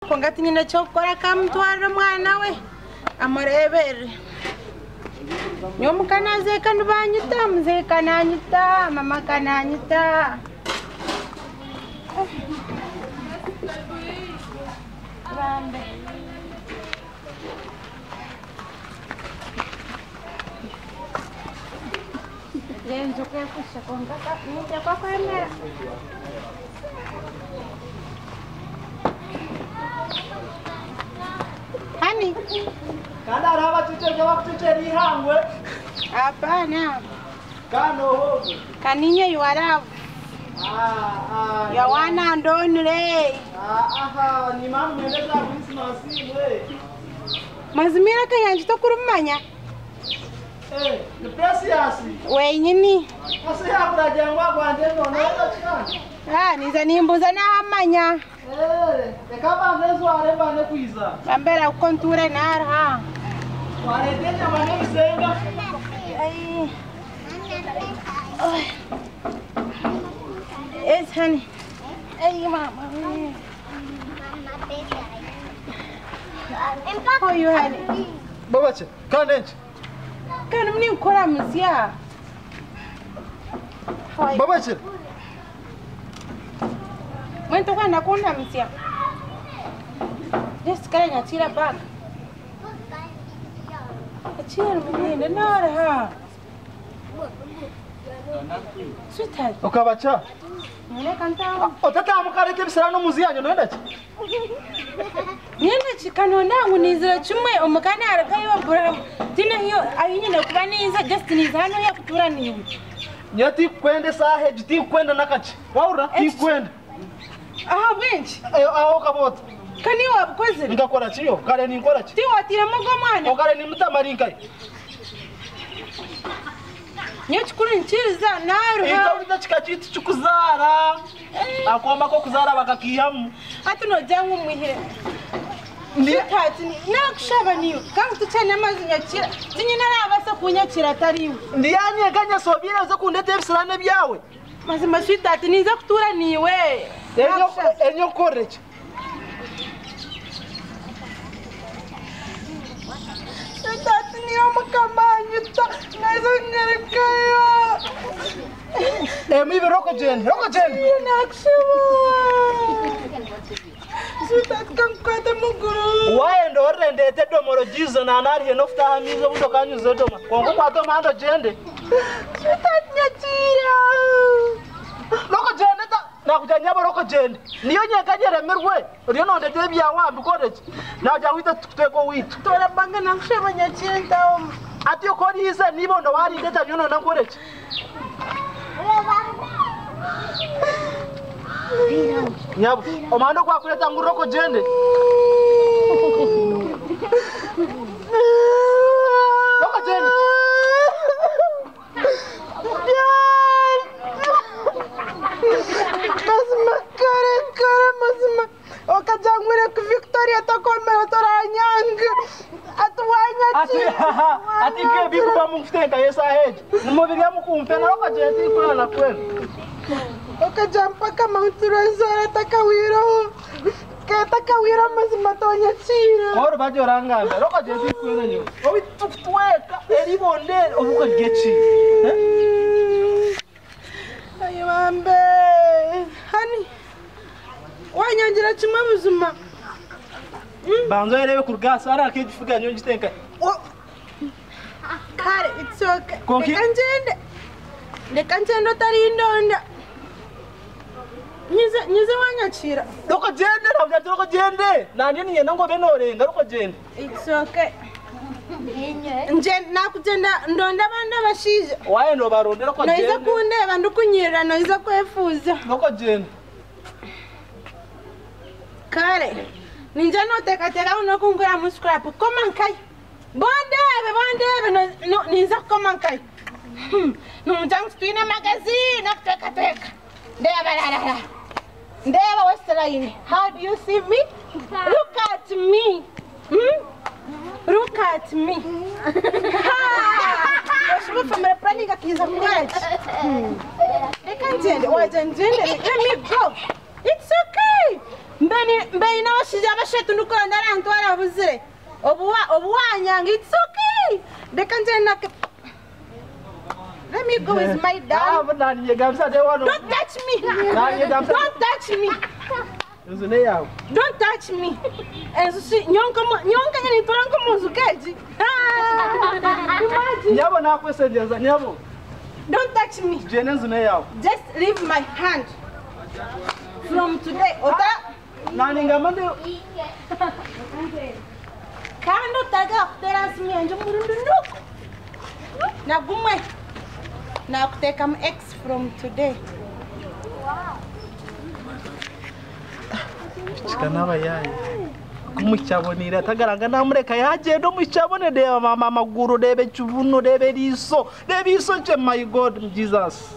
Kongati nyine cyo gukora kamutwara umwana we amurebere nyomu kanaze kandi banyita muze kananyita mama kananyita Bambe Lenzo kwa kusha konga nje kwa kamera Hani Kana raba chiche kwa chiche lihangwe Hapana Kano hogo Kaninye yuaravu Ya wana ndonire Aha ni mamu mwendeza Christmas we Mazimira kanyanje tokurumanya ni precious Wenyini Kasi habura jangwa gwanje none chikana niza nimbuza namanya ekaba ngezo areba ne kwiza Bambera ukonture nara wareteja mane bisenga Ai Yes honey Ay mama How you honey Babache kanenje Kana mni ukora musya Babache Mwento kwa nakunda musya Just kaya nyatira bag Achira mwende nara ha Sweetheart Ukabacha Mwene kanta Otata amukareke bisarano muziyanyo noenda chi Nienda chikano nangu nizira chumwe omukana arakayo Abraham Tina hiyo ayinyina kuba niza just niza hano ya kutura niwe Nyati kwende sahe jiti kwenda nakachi Waura ti kwenda Aha bench Aho kabota Kani wabukoze Ngakora chiyo kare ni nkora chi Ti watira mugo mwana Okare ni mutamarinkai Nyachukuru nchiriza naruha Ikawita chikachiti chukuzara Akwamba ko kuzara bakakiyamu Atu no jangu mwihire Sweetheart nakushaba niyo Kangu tuchane amazi nyakira Tinyi narabasa kunyakira atariwe Ndiyani eganya sobire zo kundete ebisirane byawe Mazima sweetheart niza kutura niwe Enyo koreche Sweetheart niyo mukamanyita Nazo nyarikayo Mibe roko jende Nakushaba Sweetheart kankwata muguru Waende orendete domoro jizo na anari henofta hamizo buto kanyuzo doma Kongo kwa doma ando jende Sweetheart nyatira Roko jende ta Nakujanyaba roko jende Niyo nyekanyere mirwe Riyo nondete bya wambi koreche Na ujawita tukuteko witu Tora banga nakushaba nyatira ntaomu Ati yokori hisa nibo ndo wari ndeta nyono nangoreche Nyabo, omando kwa kuleta nguroko jende Roko jende Mazima kare mazima Okajangwire ku Victoria tokomera toranyanga Ati ke biku ba muftenga yesa head Numubiri ya mukumpena roko jende ikuna na kwenu Okajampa kama uturezora takawiro Takawiro mazima tonyachira Oro bajo ranganga roko jende ikuna nyo Owi tuftweka eribonde obuka gechi Ayo ambe Hani Wanyanjira chimwe muzima Banzo erewe kurgasa ara kejifuga nyo jitenka Kare it's okay Konki Lekanjendo tarindonda Nyize wanyachira Roko jende rabya roko jende nanje niye nango benorenga roko jende It's okay Nje nakujenda ndonda banda bashije Waye ndo barondera roko jende Noiza kundeba ndukunyira noiza kwefuza roko jende Kare ninja notekateka unokungura mu scrap komankai Bondebe ninza komankai Numjang twina magazine akuteka Ndeba Westline how do you see me Look at me Look at me Washima family planning akiza mwaji Let me go It's okay mbeni n'abashize abashatu nukonda arantwara buzire obuwanyanga it's okay reka nje na let me go with my dad. Don't touch me. Don't touch me. Don't touch me. Nyonka nyani turanka muzukeji. Nyabo na kwesendeza nyabo. Don't touch me. Just leave my hand. From today, ota nani ngamande kando taga teras mi anjo murundu nuk. Na gumwe. Now take an X from today. Wow. Chikanaba yayi. Kumuchabonira tagaranga namureka yaje do muchabone de mama maguru debe chubuno debe diso nche my God Jesus.